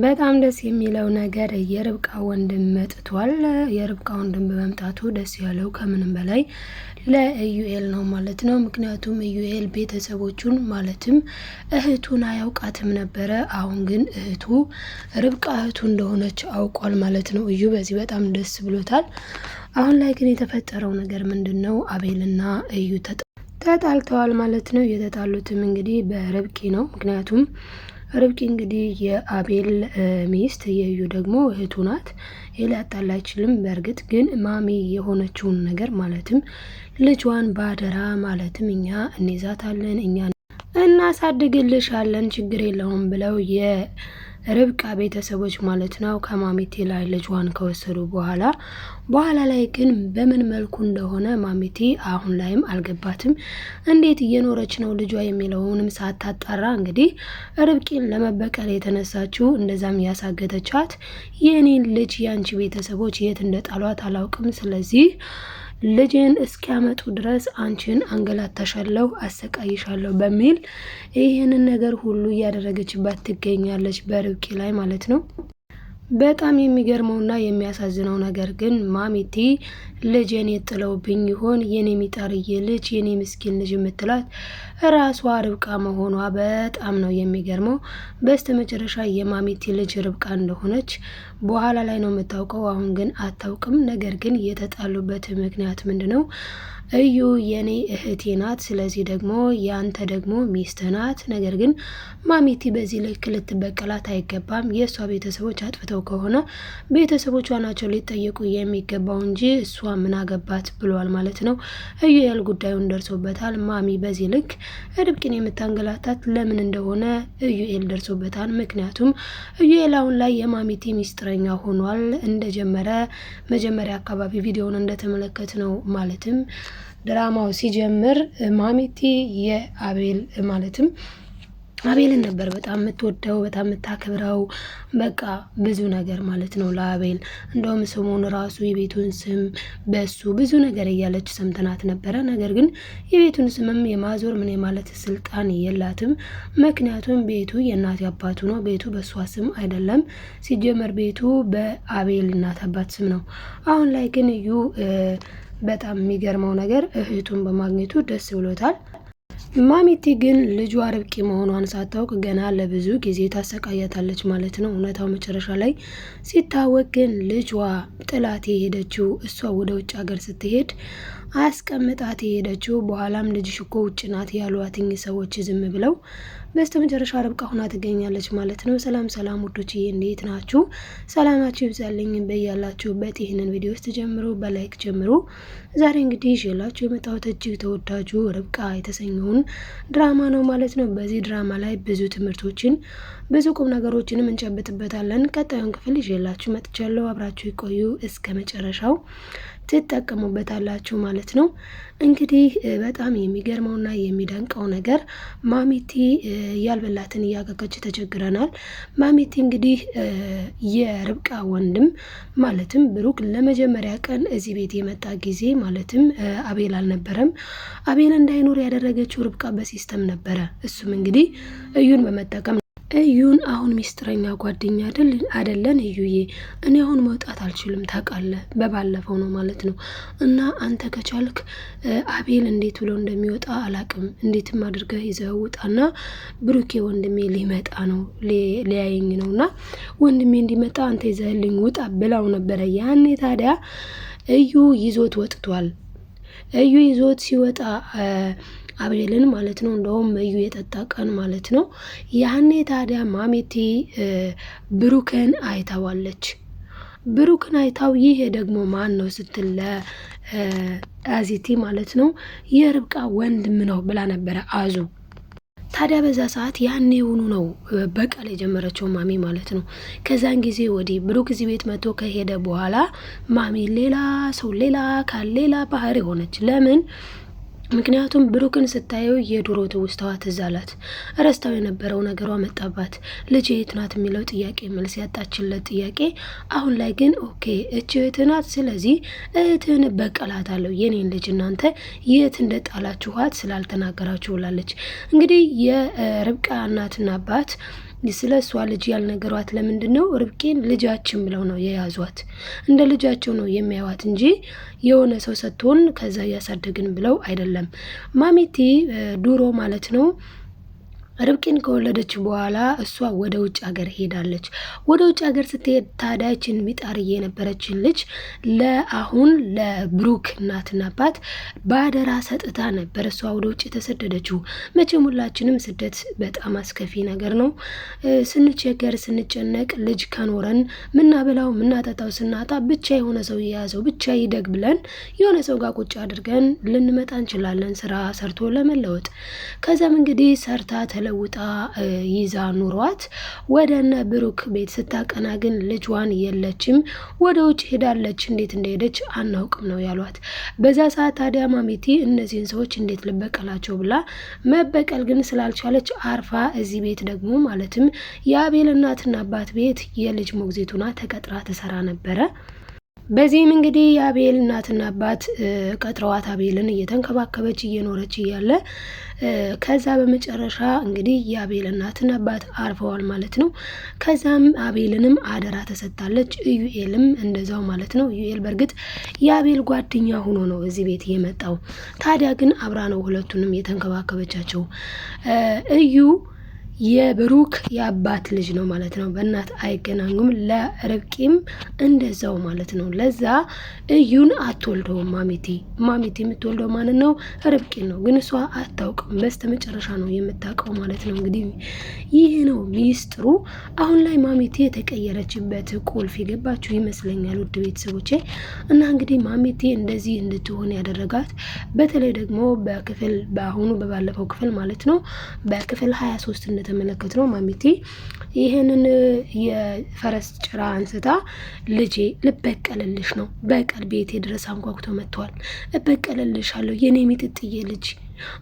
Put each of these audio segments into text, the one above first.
በጣም ደስ የሚለው ነገር የርብቃ ወንድም መጥቷል። የርብቃ ወንድም በመምጣቱ ደስ ያለው ከምንም በላይ ለኢዩኤል ነው ማለት ነው። ምክንያቱም ኢዩኤል ቤተሰቦቹን ማለትም እህቱን አያውቃትም ነበረ። አሁን ግን እህቱ ርብቃ እህቱ እንደሆነች አውቋል ማለት ነው። እዩ በዚህ በጣም ደስ ብሎታል። አሁን ላይ ግን የተፈጠረው ነገር ምንድን ነው? አቤልና እዩ ተጣልተዋል ማለት ነው። የተጣሉትም እንግዲህ በርብቃ ነው። ምክንያቱም ርብቃ እንግዲህ የአቤል ሚስት የዩ ደግሞ እህቱ ናት። ሊያጣላ አይችልም። በእርግጥ ግን ማሚ የሆነችውን ነገር ማለትም ልጇን ባደራ ማለትም እኛ እንይዛታለን እኛ እናሳድግልሻለን ችግር የለውም ብለው የርብቃ ቤተሰቦች ማለት ነው ከማሚቴ ላይ ልጇን ከወሰዱ በኋላ ላይ ግን በምን መልኩ እንደሆነ ማሚቴ አሁን ላይም አልገባትም። እንዴት እየኖረች ነው ልጇ የሚለውንም ሳታጣራ እንግዲህ ርብቃን ለመበቀል የተነሳችው እንደዛም ያሳገተቻት የኔን ልጅ ያንቺ ቤተሰቦች የት እንደጣሏት አላውቅም። ስለዚህ ልጅን እስኪያመጡ ድረስ አንቺን አንገላታሻለሁ፣ አሰቃይሻለሁ በሚል ይህንን ነገር ሁሉ እያደረገችባት ትገኛለች በርብቃ ላይ ማለት ነው። በጣም የሚገርመውና የሚያሳዝነው ነገር ግን ማሚቴ ልጄን የጥለውብኝ ይሆን የኔ ሚጣርዬ ልጅ የኔ ምስኪን ልጅ የምትላት ራሷ ርብቃ መሆኗ በጣም ነው የሚገርመው። በስተመጨረሻ የማሚቴ ልጅ ርብቃ እንደሆነች በኋላ ላይ ነው የምታውቀው። አሁን ግን አታውቅም። ነገር ግን የተጣሉበት ምክንያት ምንድነው? እዩ የኔ እህቴ ናት፣ ስለዚህ ደግሞ ያንተ ደግሞ ሚስት ናት። ነገር ግን ማሚቲ በዚህ ልክ ልትበቀላት አይገባም። የእሷ ቤተሰቦች አጥፍተው ከሆነ ቤተሰቦቿ ናቸው ሊጠየቁ የሚገባው እንጂ እሷ ምን አገባት ብሏል ማለት ነው። ኢዩኤል ጉዳዩን ደርሶበታል። ማሚ በዚህ ልክ ርብቃን የምታንገላታት ለምን እንደሆነ ኢዩኤል ደርሶበታል። ምክንያቱም ኢዩኤል አሁን ላይ የማሚቲ ሚስጥረኛ ሆኗል። እንደጀመረ መጀመሪያ አካባቢ ቪዲዮውን እንደተመለከት ነው ማለትም ድራማው ሲጀምር ማሚቲ የአቤል ማለትም አቤልን ነበር በጣም የምትወደው በጣም የምታከብረው፣ በቃ ብዙ ነገር ማለት ነው ለአቤል። እንደውም ስሙን ራሱ የቤቱን ስም በሱ ብዙ ነገር እያለች ሰምተናት ነበረ። ነገር ግን የቤቱን ስምም የማዞር ምን የማለት ስልጣን የላትም። ምክንያቱም ቤቱ የእናት አባቱ ነው። ቤቱ በሷ ስም አይደለም። ሲጀመር ቤቱ በአቤል እናት አባት ስም ነው። አሁን ላይ ግን እዩ በጣም የሚገርመው ነገር እህቱን በማግኘቱ ደስ ብሎታል። ማሚቲ ግን ልጇ ርብቃ መሆኗን ሳታውቅ ገና ለብዙ ጊዜ ታሰቃያታለች ማለት ነው። እውነታው መጨረሻ ላይ ሲታወቅ ግን ልጇ ጥላት የሄደችው እሷ ወደ ውጭ ሀገር ስትሄድ አስቀምጣት የሄደችው በኋላም ልጅሽ እኮ ውጭ ናት ያሏትኝ ሰዎች ዝም ብለው በስተመጨረሻ ርብቃ ሆና ትገኛለች ማለት ነው። ሰላም ሰላም ውዶችዬ እንዴት ናችሁ? ሰላማችሁ ይብዛልኝ በያላችሁበት። ይህንን ቪዲዮ ውስጥ ጀምሩ በላይክ ጀምሩ። ዛሬ እንግዲህ ይዤላችሁ የመጣሁት እጅግ ተወዳጁ ርብቃ የተሰኘውን ድራማ ነው ማለት ነው። በዚህ ድራማ ላይ ብዙ ትምህርቶችን ብዙ ቁም ነገሮችንም እንጨብጥበታለን። ቀጣዩን ክፍል ይዤላችሁ መጥቻለሁ። አብራችሁ ይቆዩ እስከ መጨረሻው ትጠቀሙበታላችሁ ማለት ነው። እንግዲህ በጣም የሚገርመውና የሚደንቀው ነገር ማሚቲ ያልበላትን እያቀቀች ተቸግረናል። ማሚቲ እንግዲህ የርብቃ ወንድም ማለትም ብሩክ ለመጀመሪያ ቀን እዚህ ቤት የመጣ ጊዜ ማለትም አቤል አልነበረም። አቤል እንዳይኖር ያደረገችው ርብቃ በሲስተም ነበረ። እሱም እንግዲህ እዩን በመጠቀም እዩን አሁን ሚስጥረኛ ጓደኛ አይደለን እዩዬ፣ እኔ አሁን መውጣት አልችልም ታውቃለህ፣ በባለፈው ነው ማለት ነው። እና አንተ ከቻልክ አቤል እንዴት ብሎ እንደሚወጣ አላቅም፣ እንዴትም አድርገህ ይዘህ ውጣና ብሩኬ ወንድሜ ሊመጣ ነው ሊያየኝ ነው እና ወንድሜ እንዲመጣ አንተ ይዘህልኝ ውጣ ብላው ነበረ። ያኔ ታዲያ እዩ ይዞት ወጥቷል። እዩ ይዞት ሲወጣ አቤልን ማለት ነው። እንደውም እዩ የጠጣ ቀን ማለት ነው። ያኔ ታዲያ ማሚቲ ብሩክን አይታዋለች። ብሩክን አይታው ይሄ ደግሞ ማን ነው ስትል ለአዚቲ ማለት ነው የርብቃ ወንድም ነው ብላ ነበረ አዙ። ታዲያ በዛ ሰዓት ያኔ ሆኑ ነው በቀል የጀመረችው ማሚ ማለት ነው። ከዛን ጊዜ ወዲህ ብሩክ እዚህ ቤት መጥቶ ከሄደ በኋላ ማሚ ሌላ ሰው ሌላ አካል ሌላ ባህሪ ሆነች። ለምን? ምክንያቱም ብሩክን ስታየው የድሮ ትውስታዋ ትዝ አላት። ረስታው የነበረው ነገሯ መጣባት። ልጅ የት ናት የሚለው ጥያቄ መልስ ያጣችለት ጥያቄ። አሁን ላይ ግን ኦኬ እቺ እህት ናት፣ ስለዚህ እህትን በቀላታለሁ፣ የኔን ልጅ እናንተ የት እንደጣላችኋት ስላልተናገራችሁ ብላለች። እንግዲህ የርብቃ እናትና አባት ስለ እሷ ልጅ ያልነገሯት ለምንድን ነው? ርብቃን ልጃችን ብለው ነው የያዟት። እንደ ልጃቸው ነው የሚያዩት እንጂ የሆነ ሰው ሰጥቶን ከዛ እያሳደግን ብለው አይደለም። ማሚቲ ድሮ ማለት ነው ርብቃን ከወለደች በኋላ እሷ ወደ ውጭ ሀገር ሄዳለች። ወደ ውጭ ሀገር ስትሄድ ታዳችን ሚጣርዬ የነበረችን ልጅ ለአሁን ለብሩክ እናትና አባት ባደራ ሰጥታ ነበር እሷ ወደ ውጭ የተሰደደችው። መቼም ሁላችንም ስደት በጣም አስከፊ ነገር ነው። ስንቸገር ስንጨነቅ ልጅ ከኖረን ምናበላው ምናጠጣው ስናጣ ብቻ የሆነ ሰው የያዘው ብቻ ይደግ ብለን የሆነ ሰው ጋር ቁጭ አድርገን ልንመጣ እንችላለን፣ ስራ ሰርቶ ለመለወጥ። ከዛም እንግዲህ ሰርታ ለውጣ ይዛ ኑሯት ወደነ ብሩክ ቤት ስታቀና ግን ልጇን የለችም፣ ወደ ውጭ ሄዳለች። እንዴት እንደሄደች አናውቅም ነው ያሏት። በዛ ሰዓት ታዲያ ማሚቲ እነዚህን ሰዎች እንዴት ልበቀላቸው ብላ መበቀል ግን ስላልቻለች አርፋ እዚህ ቤት ደግሞ ማለትም የአቤል እናትና አባት ቤት የልጅ ሞግዚቱና ተቀጥራ ትሰራ ነበረ። በዚህም እንግዲህ የአቤል እናትና አባት ቀጥረዋት አቤልን እየተንከባከበች እየኖረች እያለ ከዛ በመጨረሻ እንግዲህ የአቤል እናትና አባት አርፈዋል ማለት ነው። ከዛም አቤልንም አደራ ተሰጥታለች፣ ኢዩኤልም እንደዛው ማለት ነው። ኢዩኤል በእርግጥ የአቤል ጓደኛ ሆኖ ነው እዚህ ቤት የመጣው። ታዲያ ግን አብራ ነው ሁለቱንም የተንከባከበቻቸው። እዩ የብሩክ የአባት ልጅ ነው ማለት ነው። በእናት አይገናኙም። ለርብቃም እንደዛው ማለት ነው። ለዛ እዩን አትወልደውም ማሚቲ የምትወልደው ማለት ነው ርብቃን ነው። ግን እሷ አታውቅም። በስተመጨረሻ ነው የምታውቀው ማለት ነው። እንግዲህ ይህ ነው ሚስጥሩ። አሁን ላይ ማሚቲ የተቀየረችበት ቁልፍ የገባችሁ ይመስለኛል ውድ ቤተሰቦቼ። እና እንግዲህ ማሚቲ እንደዚህ እንድትሆን ያደረጋት በተለይ ደግሞ በክፍል በአሁኑ በባለፈው ክፍል ማለት ነው በክፍል 23 ተመለከት ነው ማሚቲ ይሄንን የፈረስ ጭራ አንስታ ልጄ ልበቀልልሽ ነው፣ በቀል ቤቴ ድረስ አንኳኩቶ መጥቷል፣ እበቀልልሻለሁ የኔ ሚጥጥዬ ልጅ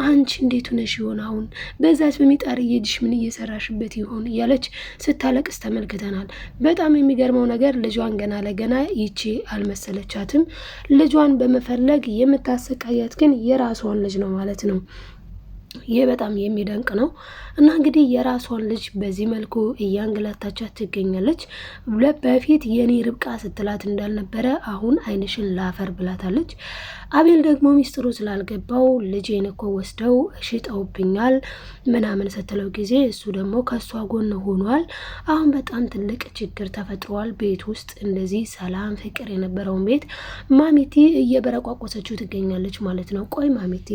አንቺ እንዴት ሆነሽ ይሆን? አሁን በዛች በሚጣር እየጅሽ ምን እየሰራሽበት ይሆን እያለች ስታለቅስ ተመልክተናል። በጣም የሚገርመው ነገር ልጇን ገና ለገና ይቺ አልመሰለቻትም። ልጇን በመፈለግ የምታሰቃያት ግን የራሷን ልጅ ነው ማለት ነው። ይህ በጣም የሚደንቅ ነው። እና እንግዲህ የራሷን ልጅ በዚህ መልኩ እያንገላታቻት ትገኛለች። በፊት የኔ ርብቃ ስትላት እንዳልነበረ አሁን ዓይንሽን ላፈር ብላታለች። አቤል ደግሞ ሚስጥሩ ስላልገባው ልጄን እኮ ወስደው ሽጠውብኛል ምናምን ስትለው ጊዜ እሱ ደግሞ ከሷ ጎን ሆኗል። አሁን በጣም ትልቅ ችግር ተፈጥሯል ቤት ውስጥ። እንደዚህ ሰላም ፍቅር የነበረውን ቤት ማሚቲ እየበረቋቆሰችው ትገኛለች ማለት ነው። ቆይ ማሚቲ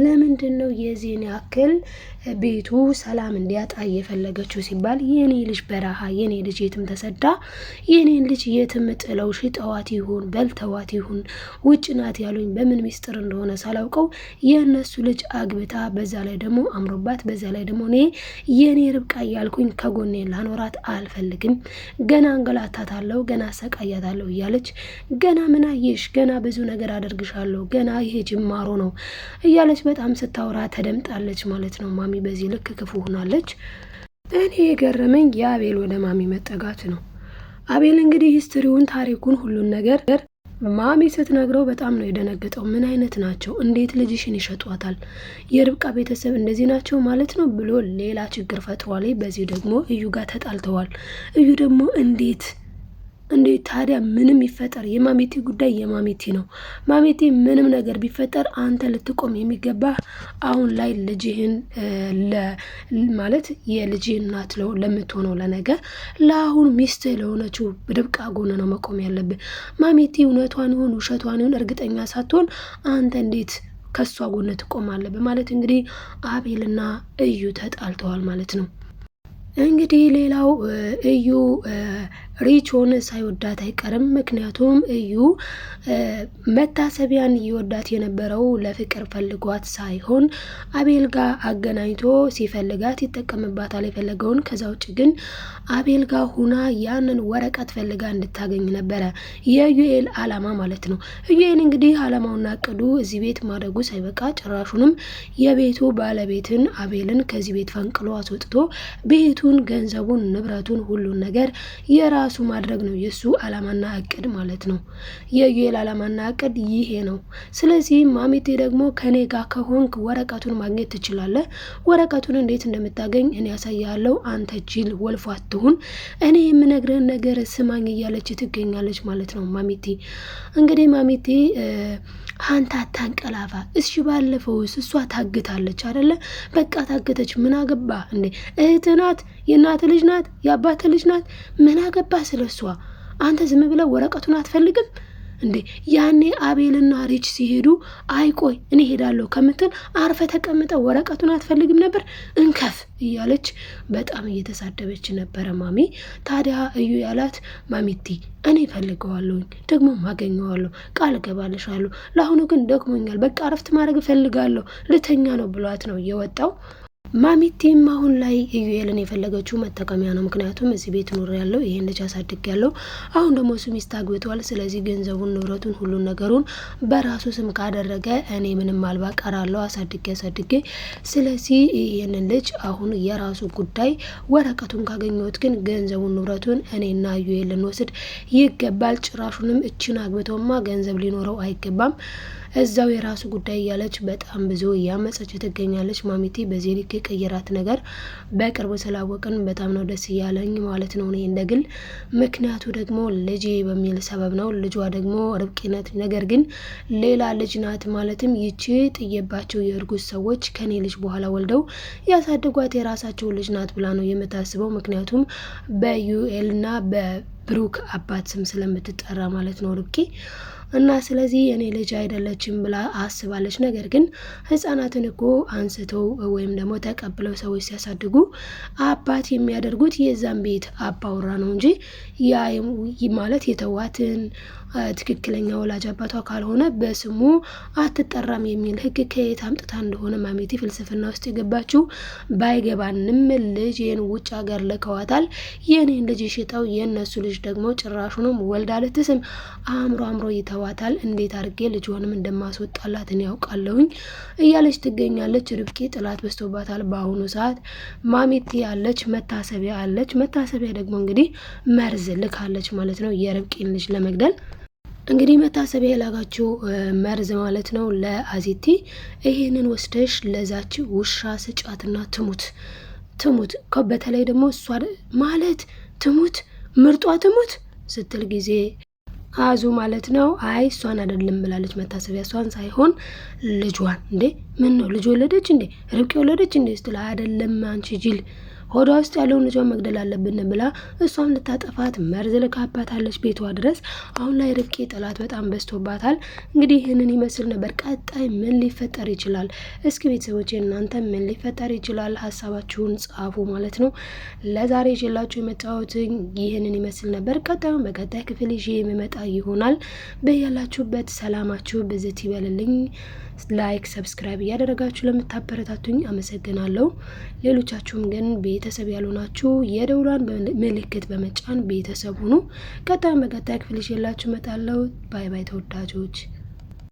ለምንድን ነው የዚህን ያክል ቤቱ ሰላም እንዲያጣ እየፈለገችው ሲባል የኔ ልጅ በረሃ የኔ ልጅ የትም ተሰዳ የኔን ልጅ የትም ጥለው ሽጠዋት ይሁን በልተዋት ይሁን ውጭ ናት ያሉኝ በምን ሚስጥር እንደሆነ ሳላውቀው የእነሱ ልጅ አግብታ በዛ ላይ ደግሞ አምሮባት በዛ ላይ ደግሞ እኔ የኔ ርብቃ እያልኩኝ ከጎኔ ላኖራት አልፈልግም፣ ገና አንገላታታለሁ፣ ገና አሰቃያታለሁ እያለች ገና ምን አየሽ ገና ብዙ ነገር አደርግሻለሁ ገና ይሄ ጅማሮ ነው እያለች በጣም ስታወራ ተደምጣለች ማለት ነው። ማሚ በዚህ ልክ ክፉ ሆናለች። እኔ የገረመኝ የአቤል ወደ ማሚ መጠጋት ነው። አቤል እንግዲህ ሂስትሪውን ታሪኩን ሁሉን ነገር ማሚ ስትነግረው በጣም ነው የደነገጠው። ምን አይነት ናቸው? እንዴት ልጅሽን ይሸጧታል? የርብቃ ቤተሰብ እንደዚህ ናቸው ማለት ነው ብሎ ሌላ ችግር ፈጥሯል። በዚህ ደግሞ እዩ ጋር ተጣልተዋል። እዩ ደግሞ እንዴት ታዲያ ምንም ይፈጠር የማሚቲ ጉዳይ የማሚቲ ነው። ማሚቲ ምንም ነገር ቢፈጠር አንተ ልትቆም የሚገባ አሁን ላይ ልጅህን ማለት የልጅህን እናት ለምትሆነው ለነገ ለአሁን ሚስትህ ለሆነችው ርብቃ ጎን ነው መቆም ያለብህ። ማሚቲ እውነቷን ይሁን ውሸቷን ይሁን እርግጠኛ ሳትሆን አንተ እንዴት ከሷ ጎን ትቆማለህ? በማለት እንግዲህ አቤልና እዩ ተጣልተዋል ማለት ነው። እንግዲህ ሌላው እዩ ሪቾን ሳይወዳት አይቀርም። ምክንያቱም እዩ መታሰቢያን ይወዳት የነበረው ለፍቅር ፈልጓት ሳይሆን አቤል ጋር አገናኝቶ ሲፈልጋት ይጠቀምባታል የፈለገውን። ከዛ ውጭ ግን አቤል ጋር ሁና ያንን ወረቀት ፈልጋ እንድታገኝ ነበረ የዩኤል አላማ ማለት ነው። ዩኤል እንግዲህ አላማውና እቅዱ እዚህ ቤት ማደጉ ሳይበቃ ጭራሹንም የቤቱ ባለቤትን አቤልን ከዚህ ቤት ፈንቅሎ አስወጥቶ ቤቱን፣ ገንዘቡን፣ ንብረቱን ሁሉን ነገር የራሱ የራሱ ማድረግ ነው የሱ አላማና እቅድ ማለት ነው። የዩኤል አላማና እቅድ ይሄ ነው። ስለዚህ ማሚቴ ደግሞ ከኔ ጋር ከሆንክ ወረቀቱን ማግኘት ትችላለህ። ወረቀቱን እንዴት እንደምታገኝ እኔ ያሳያለሁ። አንተ ጅል ወልፎ አትሁን፣ እኔ የምነግርህን ነገር ስማኝ እያለች ትገኛለች ማለት ነው ማሚቴ። እንግዲህ ማሚቴ አንተ አታንቀላፋ እሺ። ባለፈውስ እሷ ታግታለች አይደለ? በቃ ታገተች፣ ምን አገባ እንዴ? እህት ናት፣ የእናት ልጅ ናት፣ የአባት ልጅ ናት፣ ምን አገባ ስለሷ? አንተ ዝም ብለህ ወረቀቱን አትፈልግም እንዴ? ያኔ አቤልና ሪች ሲሄዱ አይቆይ እኔ ሄዳለሁ ከምትል አርፈ ተቀምጠ ወረቀቱን አትፈልግም ነበር? እንከፍ እያለች በጣም እየተሳደበች ነበረ ማሚ። ታዲያ እዩ ያላት ማሚቲ እኔ ፈልገዋለሁኝ ደግሞ ማገኘዋለሁ፣ ቃል ገባልሻለሁ። ለአሁኑ ግን ደክሞኛል፣ በቃ አረፍት ማድረግ እፈልጋለሁ፣ ልተኛ ነው ብሏት ነው የወጣው። ማሚቴም አሁን ላይ ኢዩኤልን የፈለገችው መጠቀሚያ ነው። ምክንያቱም እዚህ ቤት ኑር ያለው ይሄን ልጅ አሳድግ ያለው አሁን ደግሞ እሱ ሚስት አግብቷል። ስለዚህ ገንዘቡን፣ ንብረቱን፣ ሁሉን ነገሩን በራሱ ስም ካደረገ እኔ ምንም አልባ ቀራለሁ አሳድጌ። ስለዚህ ይሄንን ልጅ አሁን የራሱ ጉዳይ፣ ወረቀቱን ካገኘሁት ግን ገንዘቡን፣ ንብረቱን እኔና ኢዩኤል ልንወስድ ይገባል። ጭራሹንም እችን አግብተውማ ገንዘብ ሊኖረው አይገባም፣ እዛው የራሱ ጉዳይ እያለች በጣም ብዙ እያመፀች ትገኛለች። ማሚቴ በዚህ ልክ የቀየራት ነገር በቅርቡ ስላወቅን በጣም ነው ደስ እያለኝ ማለት ነው እኔ እንደግል። ምክንያቱ ደግሞ ልጄ በሚል ሰበብ ነው። ልጇ ደግሞ ርብቃ። ነገር ግን ሌላ ልጅ ናት። ማለትም ይቺ ጥየባቸው የእርጉዝ ሰዎች ከኔ ልጅ በኋላ ወልደው ያሳደጓት የራሳቸው ልጅ ናት ብላ ነው የምታስበው። ምክንያቱም በዩኤልና በብሩክ አባት ስም ስለምትጠራ ማለት ነው ርብቃ እና ስለዚህ የኔ ልጅ አይደለችም ብላ አስባለች። ነገር ግን ህጻናትን እኮ አንስተው ወይም ደግሞ ተቀብለው ሰዎች ሲያሳድጉ አባት የሚያደርጉት የዛን ቤት አባወራ ነው እንጂ ያ ማለት የተዋትን ትክክለኛ ወላጅ አባቷ ካልሆነ በስሙ አትጠራም የሚል ህግ ከየት አምጥታ እንደሆነ ማሚቴ ፍልስፍና ውስጥ የገባችው ባይገባንም ልጅን ውጭ ሀገር ልከዋታል። የኔን ልጅ ሽጠው የነሱ ልጅ ደግሞ ጭራሹንም ወልዳ ልትስም አእምሮ ይተዋታል። እንዴት አድርጌ ልጅዋንም እንደማስወጣላት እኔ ያውቃለሁኝ እያለች ትገኛለች። ርብቃ ጥላት በዝቶባታል በአሁኑ ሰዓት። ማሚቴ አለች፣ መታሰቢያ አለች። መታሰቢያ ደግሞ እንግዲህ መርዝ ልካለች ማለት ነው የርብቃን ልጅ ለመግደል። እንግዲህ መታሰቢያ የላጋችው መርዝ ማለት ነው ለአዚቲ። ይሄንን ወስደሽ ለዛች ውሻ ስጫትና ትሙት። በተለይ ደግሞ እሷ ማለት ትሙት፣ ምርጧ ትሙት ስትል ጊዜ አዙ ማለት ነው አይ እሷን አይደለም ብላለች። መታሰቢያ እሷን ሳይሆን ልጇን። እንዴ ምን ነው ልጅ ወለደች እንዴ? ርብቃ ወለደች እንዴ ስትል አይደለም አንቺ ጅል ሆዷ ውስጥ ያለውን ልጇን መግደል አለብን ብላ እሷን ልታጠፋት መርዝ ልካባታለች ቤቷ ድረስ። አሁን ላይ ርብቃ ጠላት በጣም በዝቶባታል። እንግዲህ ይህንን ይመስል ነበር። ቀጣይ ምን ሊፈጠር ይችላል? እስኪ ቤተሰቦች እናንተ ምን ሊፈጠር ይችላል? ሀሳባችሁን ጻፉ ማለት ነው። ለዛሬ ይዤላችሁ የመጣሁት ይህንን ይመስል ነበር። ቀጣዩን በቀጣይ ክፍል ይዤ የምመጣ ይሆናል። በያላችሁበት ሰላማችሁ ብዝት ይበልልኝ። ላይክ ሰብስክራይብ እያደረጋችሁ ለምታበረታቱኝ አመሰግናለሁ። ሌሎቻችሁም ግን ቤተሰብ ያልሆናችሁ የደውሏን ምልክት በመጫን ቤተሰብ ሁኑ። ቀጣይ በቀጣይ ክፍል ይዤላችሁ እመጣለሁ። ባይ ባይ ተወዳጆች።